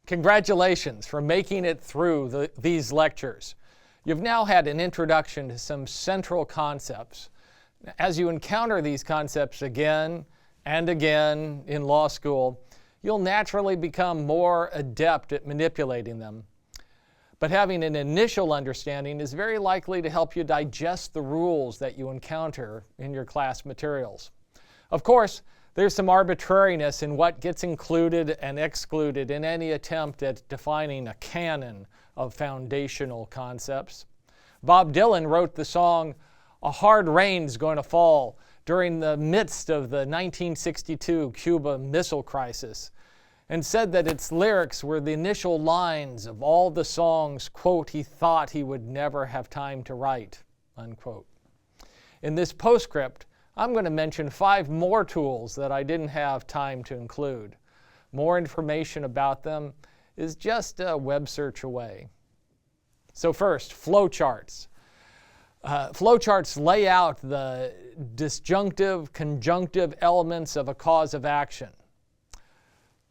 Congratulations for making it through these lectures. You've now had an introduction to some central concepts. As you encounter these concepts again and again in law school, you'll naturally become more adept at manipulating them. But having an initial understanding is very likely to help you digest the rules that you encounter in your class materials. Of course, there's some arbitrariness in what gets included and excluded in any attempt at defining a canon of foundational concepts. Bob Dylan wrote the song "A Hard Rain's Going to Fall" during the midst of the 1962 Cuba Missile Crisis, and said that its lyrics were the initial lines of all the songs, quote, he thought he would never have time to write, unquote. In this postscript, I'm going to mention 5 more tools that I didn't have time to include. More information about them is just a web search away. So first, flowcharts. Flowcharts lay out the disjunctive, conjunctive elements of a cause of action.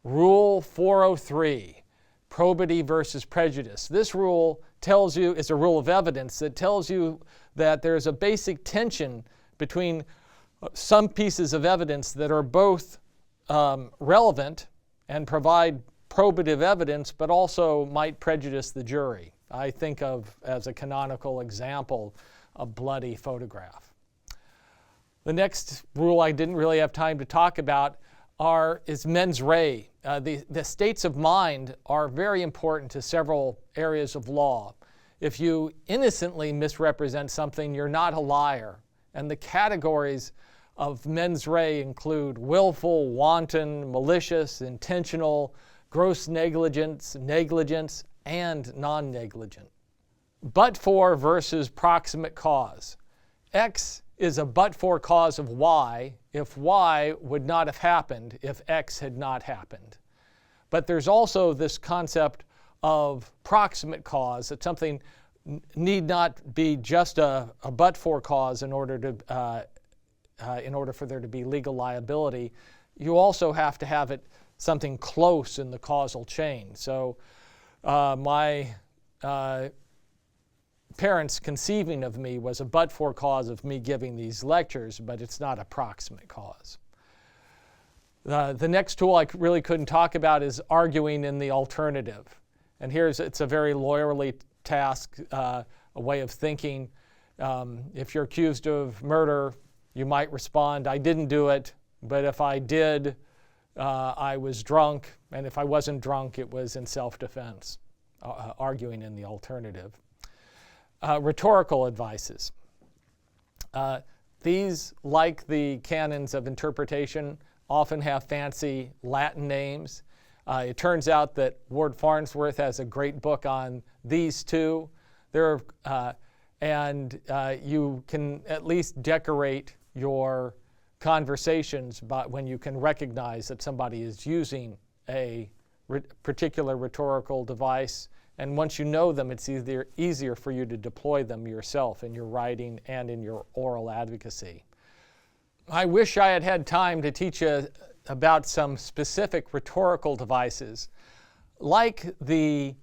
Rule 403, probity versus prejudice. This rule tells you, it's a rule of evidence that tells you that there's a basic tension between some pieces of evidence that are both relevant and provide probative evidence, but also might prejudice the jury. I think of, as a canonical example, a bloody photograph. The next rule I didn't really have time to talk about is mens rea. The states of mind are very important to several areas of law. If you innocently misrepresent something, you're not a liar. And the categories of mens rea include willful, wanton, malicious, intentional, gross negligence, and non-negligent. But-for versus proximate cause. X is a but-for cause of Y if Y would not have happened if X had not happened. But there's also this concept of proximate cause, that something need not be just a but-for cause in order for there to be legal liability. You also have to have it something close in the causal chain. So my parents conceiving of me was a but-for cause of me giving these lectures, but it's not a proximate cause. The next tool I really couldn't talk about is arguing in the alternative. And it's a very lawyerly task, a way of thinking. If you're accused of murder, you might respond, I didn't do it, but if I did, I was drunk, and if I wasn't drunk, it was in self-defense, arguing in the alternative. Rhetorical advices. These, like the canons of interpretation, often have fancy Latin names. It turns out that Ward Farnsworth has a great book on these two. And you can at least decorate your conversations when you can recognize that somebody is using a particular rhetorical device. And once you know them, it's easier for you to deploy them yourself in your writing and in your oral advocacy. I wish I had had time to teach you about some specific rhetorical devices. Like the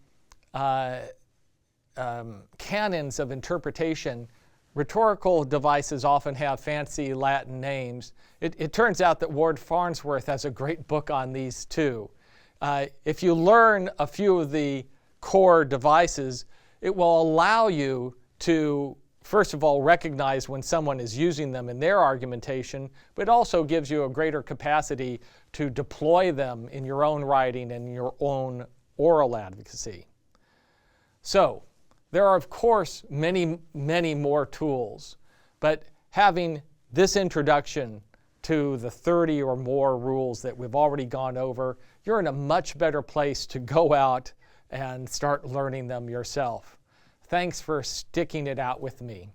canons of interpretation, rhetorical devices often have fancy Latin names. It turns out that Ward Farnsworth has a great book on these too. If you learn a few of the core devices, it will allow you to, first of all, recognize when someone is using them in their argumentation, but also gives you a greater capacity to deploy them in your own writing and your own oral advocacy. So, there are, of course, many, many more tools, but having this introduction to the 30 or more rules that we've already gone over, you're in a much better place to go out and start learning them yourself. Thanks for sticking it out with me.